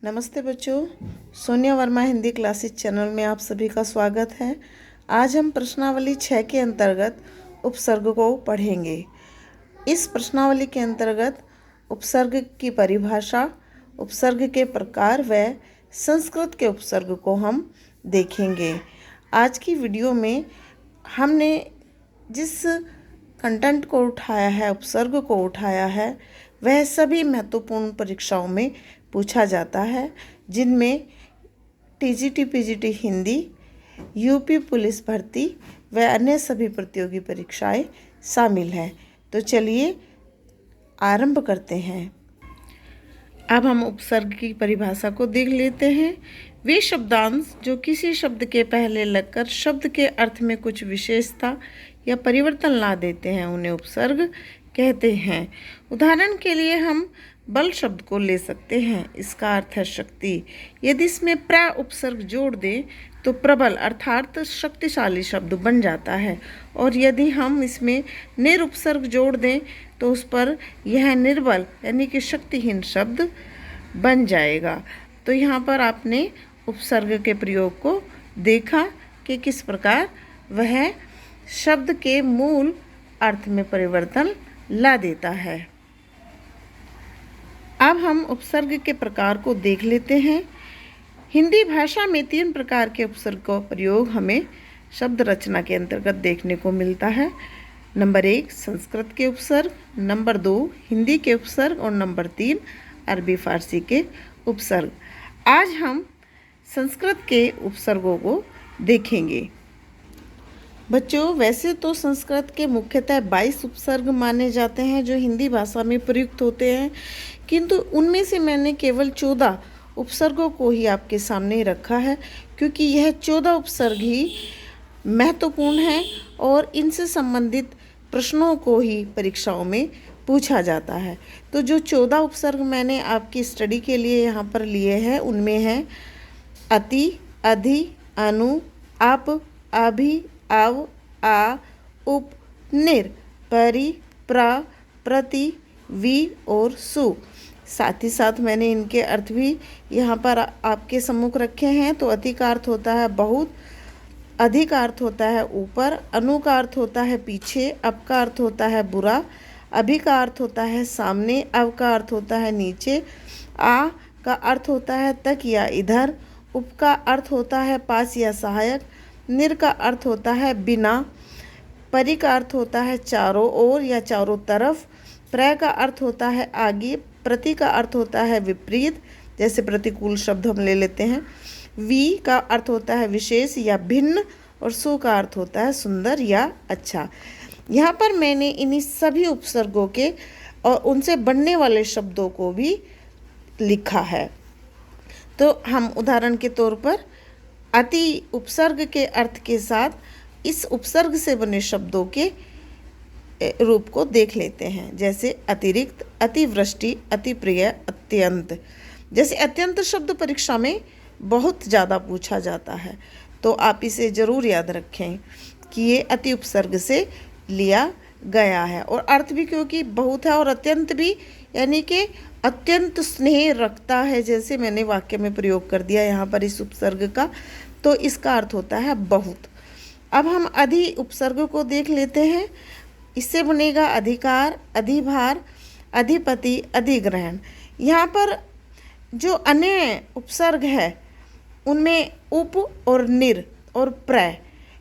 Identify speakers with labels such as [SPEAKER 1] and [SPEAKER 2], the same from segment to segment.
[SPEAKER 1] नमस्ते बच्चों, Sonia Verma Hindi classes channel में आप सभी का स्वागत है। आज हम प्रश्नावली 6 के अंतर्गत उपसर्ग को पढ़ेंगे। इस प्रश्नावली के अंतर्गत उपसर्ग की परिभाषा, उपसर्ग के प्रकार व संस्कृत के उपसर्ग को हम देखेंगे। आज की वीडियो में हमने जिस कंटेंट को उठाया है, उपसर्ग को उठाया है, वह सभी महत्वपूर्ण परीक्षाओं में पूछा जाता है, जिनमें TGT PGT Hindi, UP police भर्ती व अन्य सभी प्रतियोगी परीक्षाएं शामिल हैं। तो चलिए आरंभ करते हैं। अब हम उपसर्ग की परिभाषा को देख लेते हैं। वे शब्दांश जो किसी शब्द के पहले लगकर शब्द के अर्थ में कुछ विशेषता या परिवर्तन ला देते हैं, उन्हें उपसर्ग कहते हैं। उदाहरण के लिए हम बल शब्द को ले सकते हैं। इसका अर्थ है शक्ति। यदि इसमें प्र उपसर्ग जोड़ दें तो प्रबल अर्थात शक्तिशाली शब्द बन जाता है, और यदि हम इसमें निर उपसर्ग जोड़ दें तो उस पर यह निर्बल यानी कि शक्तिहीन शब्द बन जाएगा। तो यहाँ पर आपने उपसर्ग के प्रयोग को देखा कि किस प्रकार वह शब्द के मूल अर्थ में परिवर्तन ला देता है। अब हम उपसर्ग के प्रकार को देख लेते हैं। हिंदी भाषा में 3 प्रकार के उपसर्ग का प्रयोग हमें शब्द रचना के अंतर्गत देखने को मिलता है। नंबर 1 संस्कृत के उपसर्ग, नंबर 2 हिंदी के उपसर्ग और नंबर 3 अरबी फारसी के उपसर्ग। आज हम संस्कृत के उपसर्गों को देखेंगे। बच्चों, वैसे तो संस्कृत के मुख्यतः 22 उपसर्ग माने जाते हैं जो हिंदी भाषा में प्रयुक्त होते हैं, किंतु उनमें से मैंने केवल 14 उपसर्गों को ही आपके सामने रखा है, क्योंकि यह 14 उपसर्ग ही महत्वपूर्ण हैं और इनसे संबंधित प्रश्नों को ही परीक्षाओं में पूछा जाता है। तो जो 14 उपसर्ग मैंने आपकी स्टडी के लिए यहाँ पर लिए हैं, उनमें हैं अति, अधि, अनु, आप, अभि, अव, आ, उप, निर, परि, प्र, प्रति, वि और सु। साथ ही साथ मैंने इनके अर्थ भी यहाँ पर आपके सम्मुख रखे हैं। तो अति का अर्थ होता है बहुत, अधि का अर्थ होता है ऊपर, अनु का अर्थ होता है पीछे, अप का अर्थ होता है बुरा, अभि का अर्थ होता है सामने, अव का अर्थ होता है नीचे, आ का अर्थ होता है तक या इधर, उप का अर्थ होता है पास या सहायक, निर का अर्थ होता है बिना, परि का अर्थ होता है चारों ओर या चारों तरफ, प्र का अर्थ होता है आगे, प्रति का अर्थ होता है विपरीत, जैसे प्रतिकूल शब्द हम ले लेते हैं, वी का अर्थ होता है विशेष या भिन्न, और सु का अर्थ होता है सुंदर या अच्छा। यहाँ पर मैंने इन्हीं सभी उपसर्गों के और उनसे बनने वाले शब्दों को भी लिखा है। तो हम उदाहरण के तौर पर अति उपसर्ग के अर्थ के साथ इस उपसर्ग से बने शब्दों के रूप को देख लेते हैं, जैसे अतिरिक्त, अतिवृष्टि, अतिप्रिय, अत्यंत। जैसे अत्यंत शब्द परीक्षा में बहुत ज़्यादा पूछा जाता है, तो आप इसे ज़रूर याद रखें कि ये अति उपसर्ग से लिया गया है, और अर्थ भी क्योंकि बहुत है, और अत्यंत भी यानी कि अत्यंत स्नेह रखता है, जैसे मैंने वाक्य में प्रयोग कर दिया यहाँ पर इस उपसर्ग का, तो इसका अर्थ होता है बहुत। अब हम अधि उपसर्ग को देख लेते हैं। इससे बनेगा अधिकार, अधिभार, अधिपति, अधिग्रहण। यहाँ पर जो अन्य उपसर्ग है उनमें उप और निर और प्र,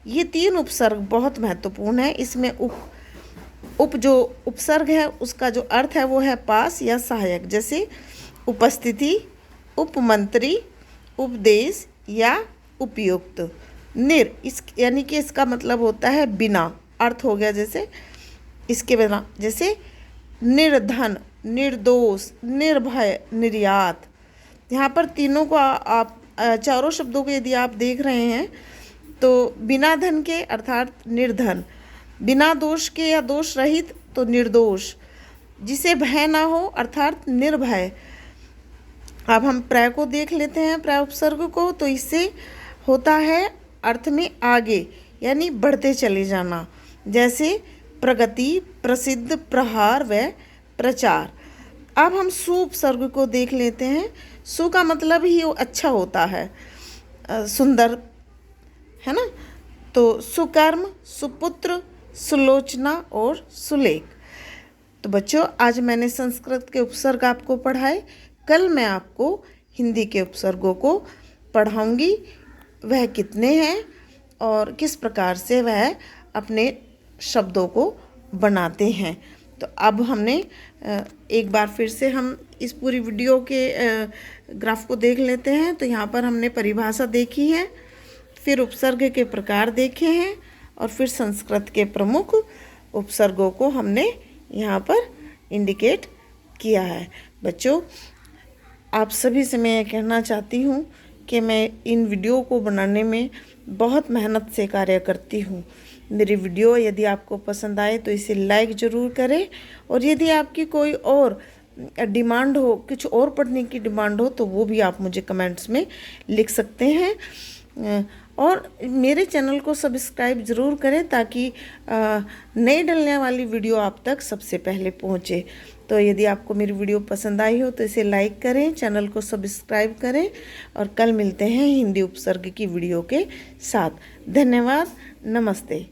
[SPEAKER 1] ये 3 उपसर्ग बहुत महत्वपूर्ण है। इसमें उप जो उपसर्ग है उसका जो अर्थ है वो है पास या सहायक, जैसे उपस्थिति, उपमंत्री, उपदेश या उपयुक्त। निर इस यानी कि इसका मतलब होता है बिना, अर्थ हो गया जैसे इसके बिना, जैसे निर्धन, निर्दोष, निर्भय, निर्यात। यहाँ पर तीनों को आप चारों शब्दों को यदि आप देख रहे हैं तो बिना धन के अर्थात निर्धन, बिना दोष के या दोष रहित तो निर्दोष, जिसे भय ना हो अर्थात निर्भय। अब हम प्र को देख लेते हैं, प्र उपसर्ग को। तो इससे होता है अर्थ में आगे यानी बढ़ते चले जाना, जैसे प्रगति, प्रसिद्ध, प्रहार व प्रचार। अब हम सु उपसर्ग को देख लेते हैं। सु का मतलब ही अच्छा होता है, सुंदर, है ना। तो सुकर्म, सुपुत्र, सुलोचना और सुलेख। तो बच्चों, आज मैंने संस्कृत के उपसर्ग आपको पढ़ाए। कल मैं आपको हिंदी के उपसर्गों को पढ़ाऊंगी, वह कितने हैं और किस प्रकार से वह अपने शब्दों को बनाते हैं। तो अब हमने एक बार फिर से हम इस पूरी वीडियो के ग्राफ को देख लेते हैं। तो यहाँ पर हमने परिभाषा देखी है, फिर उपसर्ग के प्रकार देखे हैं और फिर संस्कृत के प्रमुख उपसर्गों को हमने यहाँ पर इंडिकेट किया है। बच्चों, आप सभी से मैं कहना चाहती हूँ कि मैं इन वीडियो को बनाने में बहुत मेहनत से कार्य करती हूँ। मेरी वीडियो यदि आपको पसंद आए तो इसे लाइक ज़रूर करें, और यदि आपकी कोई और डिमांड हो, कुछ और पढ़ने की डिमांड हो, तो वो भी आप मुझे कमेंट्स में लिख सकते हैं। और मेरे चैनल को सब्सक्राइब ज़रूर करें ताकि नई डलने वाली वीडियो आप तक सबसे पहले पहुँचे। तो यदि आपको मेरी वीडियो पसंद आई हो तो इसे लाइक करें, चैनल को सब्सक्राइब करें, और कल मिलते हैं हिंदी उपसर्ग की वीडियो के साथ। धन्यवाद, नमस्ते।